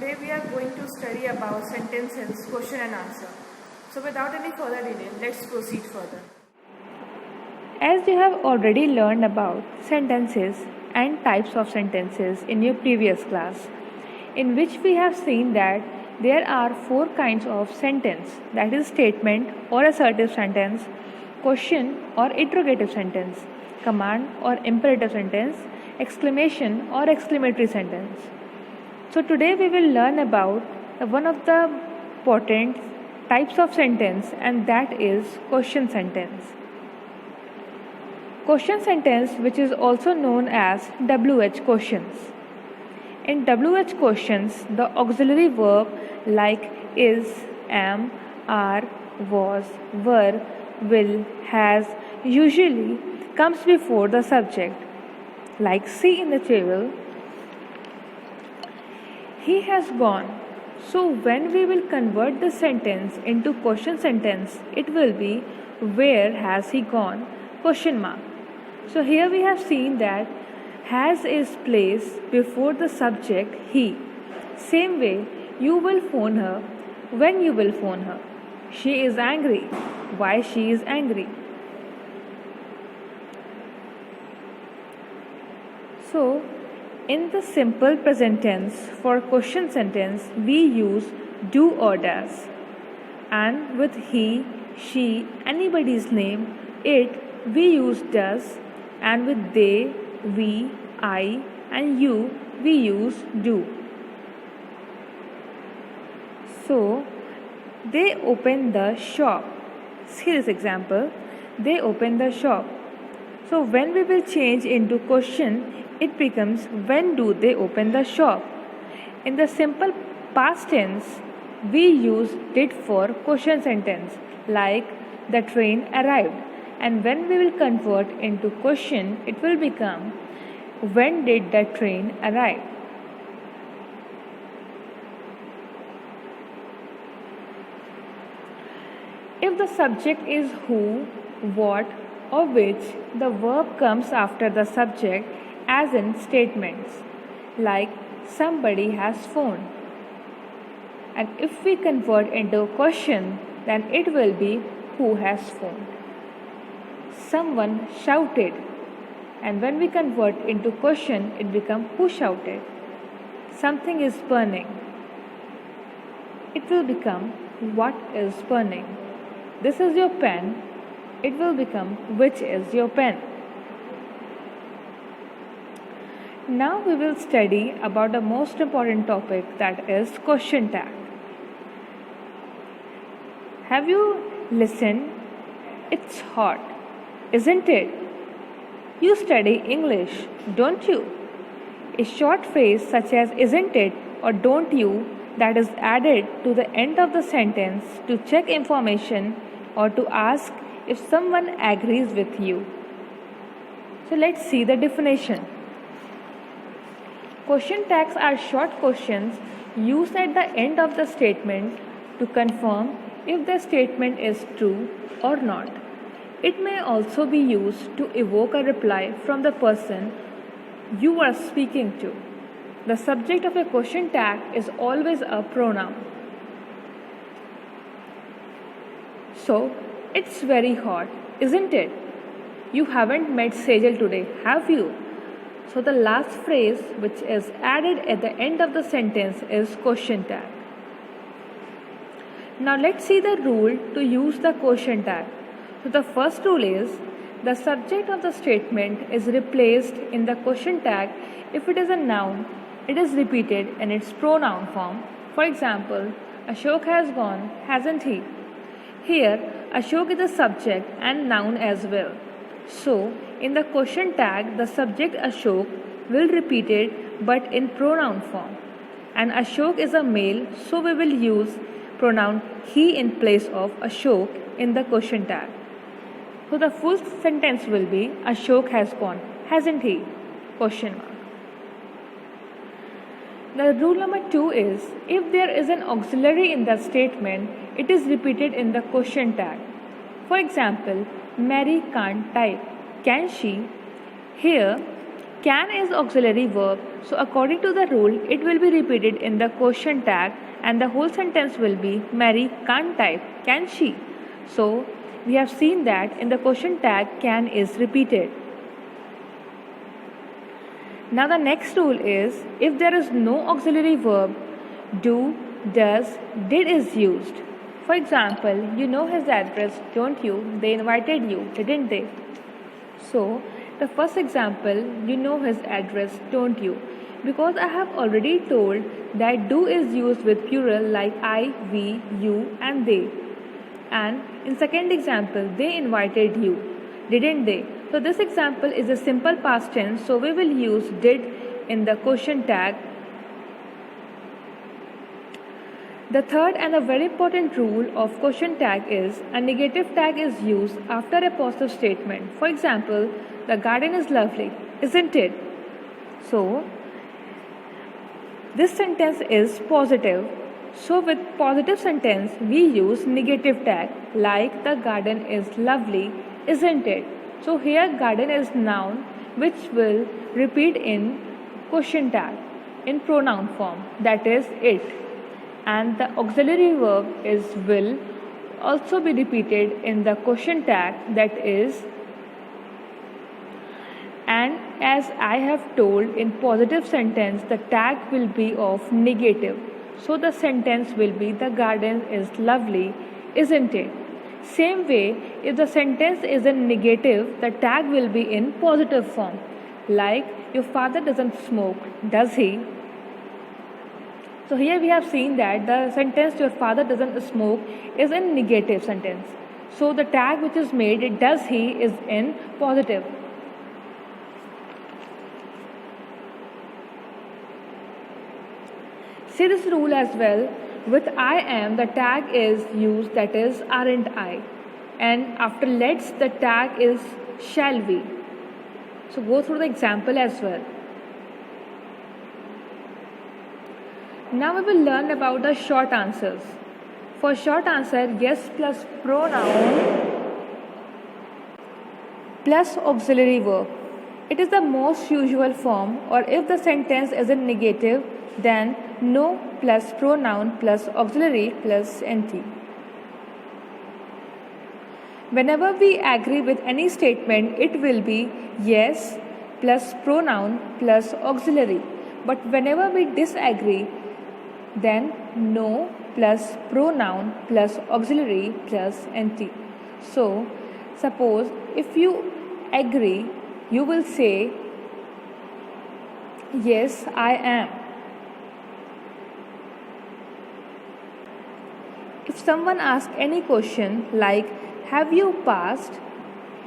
Today we are going to study about sentences, question and answer. So without any further delay, let's proceed further. As you have already learned about sentences and types of sentences in your previous class, in which we have seen that there are four kinds of sentence, that is statement or assertive sentence, question or interrogative sentence, command or imperative sentence, exclamation or exclamatory sentence. So today we will learn about one of the important types of sentence, and that is question sentence. Question sentence, which is also known as WH questions. In WH questions, the auxiliary verb like is, am, are, was, were, will, has usually comes before the subject. Like see in the table, he has gone. So when we will convert the sentence into question sentence, it will be where has he gone? Question mark. So here we have seen that has is placed before the subject he. Same way, you will phone her when you will phone her. She is angry. Why she is angry? So, in the simple present tense for question sentence, we use do or does. And with he, she, anybody's name, it, we use does. And with they, we, I, and you, we use do. So, they open the shop. See this example. They open the shop. So, when we will change into question, it becomes when do they open the shop. In the simple past tense, we use did for question sentence, like the train arrived. And when we will convert into question, it will become when did the train arrive. If the subject is who, what, or which, the verb comes after the subject, as in statements like somebody has phoned. And if we convert into a question, then it will be who has phoned. Someone shouted, and when we convert into question, it becomes who shouted. Something is burning. It will become what is burning. This is your pen. It will become which is your pen. Now we will study about the most important topic, that is question tag. Have you listened? It's hot, isn't it? You study English, don't you? A short phrase such as isn't it or don't you that is added to the end of the sentence to check information or to ask if someone agrees with you. So let's see the definition. Question tags are short questions used at the end of the statement to confirm if the statement is true or not. It may also be used to evoke a reply from the person you are speaking to. The subject of a question tag is always a pronoun. So, it's very hot, isn't it? You haven't met Sejal today, have you? So the last phrase which is added at the end of the sentence is question tag. Now let's see the rule to use the question tag. So the first rule is the subject of the statement is replaced in the question tag if it is a noun. It is repeated in its pronoun form. For example, Ashok has gone, hasn't he? Here, Ashok is the subject and noun as well. So, in the question tag, the subject Ashok will repeat it but in pronoun form. And Ashok is a male, so we will use pronoun he in place of Ashok in the question tag. So the full sentence will be Ashok has gone, hasn't he? Question mark. The rule number 2 is if there is an auxiliary in the statement, it is repeated in the question tag. For example, Mary can't type. Can she? Here, Can is auxiliary verb, so according to the rule, it will be repeated in the question tag and the whole sentence will be Mary can't type, can she? So we have seen that in the question tag can is repeated. Now the next rule is if there is no auxiliary verb, do, does, did is used. For example, you know his address, don't you? They invited you, didn't they? So the first example, you know his address, don't you? Because I have already told that do is used with plural like I, we, you and they. And in second example, they invited you, didn't they? So this example is a simple past tense, so we will use did in the question tag. The third and a very important rule of question tag is a negative tag is used after a positive statement. For example, the garden is lovely, isn't it? So this sentence is positive. So with positive sentence, we use negative tag like the garden is lovely, isn't it? So here garden is noun which will repeat in question tag in pronoun form, that is it. And the auxiliary verb is will also be repeated in the question tag, that is. And as I have told, in positive sentence the tag will be of negative. So the sentence will be the garden is lovely, isn't it? Same way, if the sentence is in negative, the tag will be in positive form. Like your father doesn't smoke, does he? So here we have seen that the sentence your father doesn't smoke is in negative sentence. So the tag which is made, does he, is in positive. See this rule as well. With I am, the tag is used, that is aren't I. And after let's, the tag is shall we. So go through the example as well. Now we will learn about the short answers. For short answer, yes plus pronoun plus auxiliary verb. It is the most usual form, or if the sentence is in negative, then no plus pronoun plus auxiliary plus nt. Whenever we agree with any statement, it will be yes plus pronoun plus auxiliary. But whenever we disagree, then no plus pronoun plus auxiliary plus nt. So, suppose if you agree, you will say yes, I am. If someone asks any question like have you passed,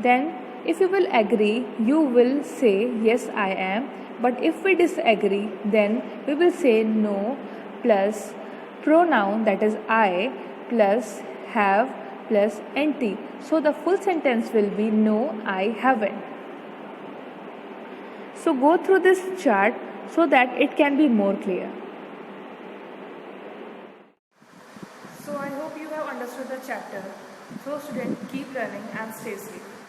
then if you will agree, you will say yes, I am. But if we disagree, then we will say no plus pronoun, that is I, plus have plus nt. So the full sentence will be no, I haven't. So go through this chart so that it can be more clear. So I hope you have understood the chapter. So students, keep learning and stay safe.